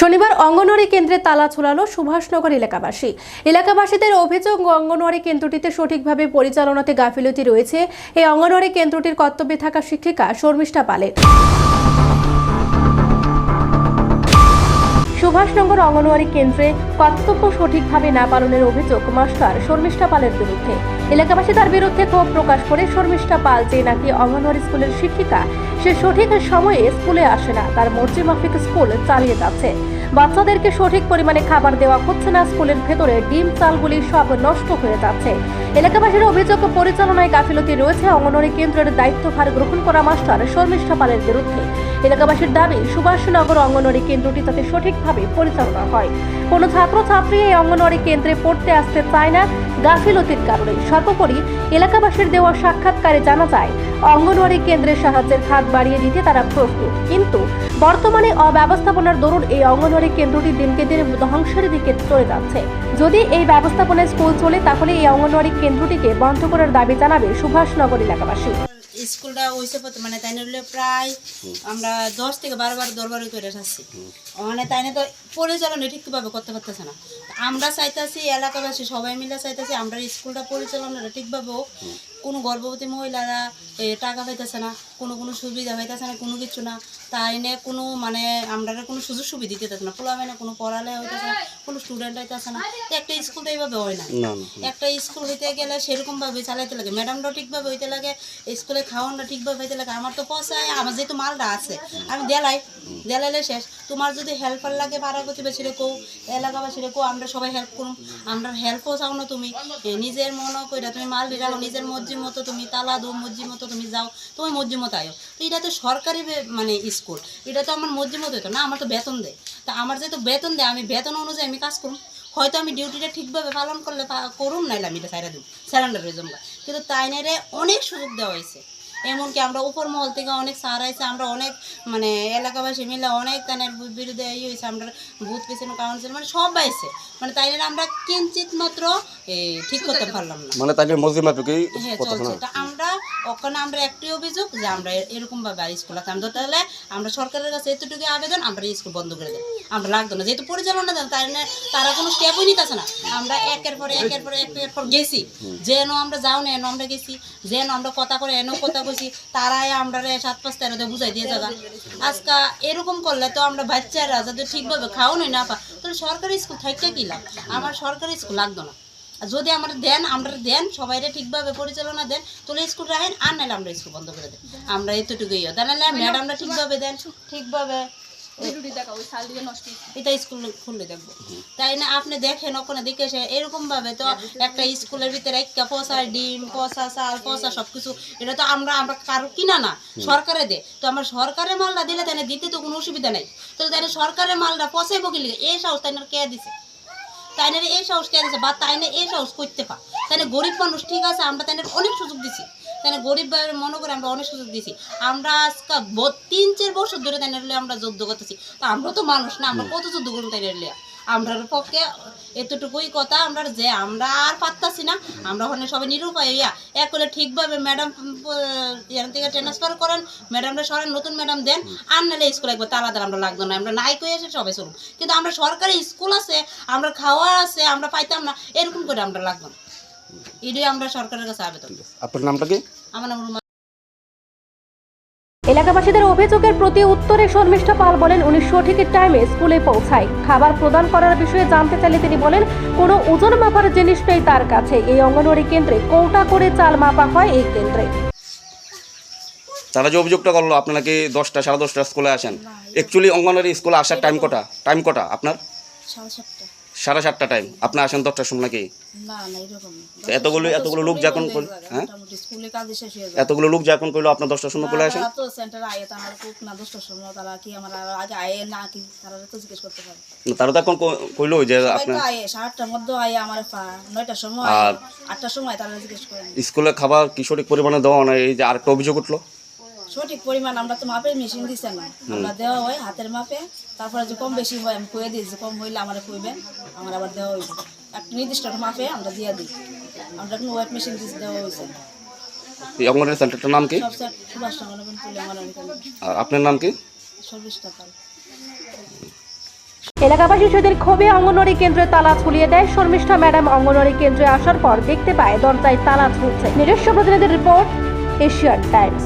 শনিবার অঙ্গনওয়াড়ি কেন্দ্রে তালা ঝোলালো সুভাষনগর এলাকাবাসী। এলাকাবাসীদের অভিযোগ, অঙ্গনওয়াড়ি কেন্দ্রটিতে সঠিকভাবে পরিচালনাতে গাফিলতি রয়েছে এই অঙ্গনওয়াড়ি কেন্দ্রটির কর্তব্যে থাকা শিক্ষিকা শর্মিষ্ঠা পালের। সুভাষনগর অঙ্গনওয়াড়ি কেন্দ্রে কর্তব্য সঠিকভাবে না পালনের অভিযোগ মাস্টার শর্মিষ্ঠা পালের বিরুদ্ধে। এলাকাবাসী তার বিরুদ্ধে ক্ষোভ প্রকাশ করে শর্মিষ্ঠা পাল যে নাকি অঙ্গনওয়াড়ি স্কুলের শিক্ষিকা, সে সঠিক সময়ে স্কুলে আসে না, তার মর্জি মাফিক স্কুল চালিয়ে যাচ্ছে। বাচ্চাদেরকে সঠিক পরিমাণে খাবার দেওয়া হচ্ছে না, স্কুলের ভেতরে ডিম চালগুলি সব নষ্ট হয়ে যাচ্ছে। এলাকাবাসীর অভিযোগ, পরিচালনায় গাফিলতি রয়েছে অঙ্গনওয়াড়ি কেন্দ্রের দায়িত্বভার গ্রহণ করা মাস্টার শর্মিষ্ঠা পালের বিরুদ্ধে। এলাকাবাসীর দাবি, সুভাষনগর অঙ্গনওয়াড়ি কেন্দ্রটি যাতে সঠিকভাবে পরিচালনা হয়। কোনো ছাত্রছাত্রী এই অঙ্গনওয়াড়ি কেন্দ্রে পড়তে আসতে চায় না গাফিলতির কারণে। সর্বোপরি এলাকাবাসীর দেওয়া সাক্ষাৎকারে জানা যায়, অঙ্গনওয়াড়ি কেন্দ্রের সাহায্যের খাত বাড়িয়ে দিতে তারা প্রস্তুত, কিন্তু বর্তমানে অব্যবস্থাপনার দরুন এই অঙ্গনওয়াড়ি কেন্দ্রটি দিনকে দিন ধ্বংসের দিকে চলে যাচ্ছে। যদি এই ব্যবস্থাপনায় স্কুল চলে, তাহলে এই অঙ্গনওয়াড়ি কেন্দ্রটিকে বন্ধ করার দাবি জানাবে সুভাষনগর এলাকাবাসী। স্কুলটা ওইসব মানে তাই নিলে প্রায় আমরা 10 থেকে 12 বার দরবারে করে আসছি, মানে তাই না তো পরিচালনা ঠিকভাবে করতে পারতেছে না। আমরা চাইতেছি, এলাকাবাসী সবাই মিলে চাইতেছি আমরা স্কুলটা পরিচালনাটা ঠিকভাবে হোক। কোনো গর্ভবতী মহিলারা টাকা পাইতেছে না, কোনো সুবিধা পাইতেছে না, কোনো কিছু না, তাই নিয়ে কোনো মানে আমরা কোনো সুযোগ সুবিধা দিতে না, পোলা মানে কোনো পড়ালেখা হইতেছে না, কোনো স্টুডেন্ট হইতেছে না। একটা স্কুল তো এইভাবে হয় না। একটা স্কুল হইতে গেলে সেরকমভাবে চালাইতে লাগে, ম্যাডামরাও ঠিকভাবে হইতে লাগে, স্কুলে খাওয়ানটা ঠিকভাবে হইতে লাগে। আমার তো পয়সায় আমার যেহেতু মালটা আছে, আমি দেলাইলে শেষ। তোমার যদি হেল্পার লাগে পাড়া প্রতিবেশীরে কো, এলাকাবাসীরে কো, আমরা সবাই হেল্প করুন। আমরা হেল্পও চাও না, তুমি নিজের মনে কইরা তুমি মাল রাখো, নিজের মর্জি মতো তুমি তালা দো, মর্জি মতো তুমি যাও, তুমি মর্জি মতো আয়ো। তো এটা তো সরকারি মানে স্কুল, এটা তো আমার মর্জি মতো হতো না, আমার তো বেতন দেয়। তা আমার যেহেতু বেতন দেয়, আমি বেতন অনুযায়ী আমি কাজ করুন। হয়তো আমি ডিউটিটা ঠিকভাবে পালন করলে করুন, নাইলে আমি এটা সাইরা দিব, স্যালেন্ডার হয়ে যাবো। কিন্তু তাই নেরে অনেক সুযোগ দেওয়া হয়েছে, এমনকি আমরা উপর মহল থেকে অনেক সার আইছে, আমরা অনেক মানে এলাকাবাসী মিলে অনেক তানের বিরুদ্ধে ইয়ে হয়েছে, আমরা বুথ পেছনে কাউন্সিল মানে সব আইছে, মানে তাই আমরা কিঞ্চিত মাত্র ঠিক করতে পারলাম না, মানে তাদের মর্জি মাফিকই চলছে। তা আমরা ওখানে আমরা একটি অভিযোগ যে আমরা এরকমভাবে স্কুল আছে, আমরা তাহলে আমরা সরকারের কাছে এতটুকু আবেদন, আমরা স্কুল বন্ধ করে দেন, আমরা লাগতো না, যেহেতু পরিচালনা দেন তাই তারা কোনো স্টেপই নিতেছে না। আমরা একের পর গেছি, যেন আমরা যাও না, এনো আমরা গেছি, যেন আমরা কথা করে এনো কথা কইছি, তারাই আমরা 7-5-13 বুঝাই দিয়ে যাগা। আজকা এরকম করলে তো আমরা বাচ্চারা যাতে ঠিকভাবে খাওয়ানোই না পা, তাহলে সরকারি স্কুল থাকতে কি লাভ? আমার সরকারি স্কুল লাগতো না। যদি আমরা দেন সবাইরে ঠিকভাবে পরিচালনা দেন, তাহলে স্কুল রাখেন, আর নাহলে আমরা স্কুল বন্ধ করে দেন। আমরা এতটুকুই নাহলে ম্যাডামরা ঠিকভাবে দেন, ঠিকভাবে এটা স্কুল খুললে দেখবো। তাই না আপনি দেখেন ওখানে দেখে এরকম ভাবে তো একটা স্কুলের ভিতরে একটা পচা ডিম, পচা চাল, পচা সবকিছু, এটা তো আমরা কারো কিনা না, সরকারে দে। তো আমরা সরকারের মালটা দিলে তাই দিতে তো কোনো অসুবিধা নেই। তো তাই সরকারের মালটা পচাইবো কি লিখে এই সাহস তাই কে দিছে, তাই না এই সাহস কে দিছে, বা তাই না এই সাহস করতে পা। তাই না গরিব মানুষ ঠিক আছে, আমরা তাই অনেক সুযোগ দিছি, তাই না গরিব মনে করে আমরা অনেক সুযোগ দিছি। আমরা আজকে 3-4 বছর ধরে তাই নিলে আমরা যুদ্ধ করতেছি, তা আমরা তো মানুষ না, আমরা কত যুদ্ধ করুন তাই নিলে। আমরার পক্ষে এতটুকুই কথা, আমরা যে আমরা আর পারতাছি না, আমরা ওখানে সবাই নিরুপায় হইয়া এক করে ঠিকভাবে ম্যাডাম এখান থেকে ট্রান্সফার করেন, ম্যাডামরা সরেন, নতুন ম্যাডাম দেন, আর নাহলে স্কুল একবার তালা আমরা লাগতো না, আমরা নাই কই এসে সবাই চলুন। কিন্তু আমরা সরকারি স্কুল আছে, আমরা খাওয়া আছে, আমরা পাইতাম না, এরকম করে আমরা লাগতো না। এটাই আমরা সরকারের কাছে আবেদন। আপনার নামটা কি? আমার নাম এলাকাবাসীদের অভিযোগের প্রতি উত্তরে শর্মিষ্ঠা পাল বলেন, উনি সঠিক টাইমে স্কুলে পৌঁছায়। খাবার প্রদান করার বিষয়ে জানতে চাইলে তিনি বলেন, কোনো ওজন মাপার জিনিস নেই তার কাছে। এই অঙ্গনওয়াড়ি কেন্দ্রে কৌটা করে চাল মাপা হয় এই কেন্দ্রে। তারা যে অভিযোগটা করলো আপনারা কি 10টা 10:30 স্কুলে আসেন, অ্যাকচুয়ালি অঙ্গনওয়াড়ি স্কুলে আসার টাইম কটা আপনার? 7:30 টাইম, আপনি আসেন 10টার সময় নাকি? এতগুলো লোক যখন হ্যাঁ এতগুলো লোক যখন কইলো আপনার 10টার সময় চলে আসেন, তারা তো এখন কইলো যে আপনার স্কুলে খাবার কি সঠিক পরিমাণে দেওয়া না, এই যে আরেকটা অভিযোগ উঠলো। সঠিক পরিমাণ আমরা তো মাপের মেশিন দিছে না, আমরা দেওয়া হয় হাতের মাপে, তারপরে যে কম বেশি হয় আমি কয়ে দিই, যে কম হইলে আমার কইবেন, আমার আবার দেওয়া হয়েছে একটা নির্দিষ্ট মাপে আমরা দিয়ে দিই, আমরা কোনো ওয়েট মেশিন দিয়ে দেওয়া হয়েছে। এই অঙ্গনওয়াড়ি সেন্টারটার নাম কি? সুভাষনগর। আর আপনার নাম কি? শর্মিষ্ঠা পাল। এলাকাবাসী সেদিন ক্ষোভে অঙ্গনওয়াড়ি কেন্দ্রে তালা ঝুলিয়ে দেয়। শর্মিষ্ঠা ম্যাডাম অঙ্গনওয়াড়ি কেন্দ্রে আসার পর দেখতে পায় দরজায় তালা ঝুলছে। নিজস্ব প্রতিনিধির রিপোর্ট, এশিয়ান টাইমস।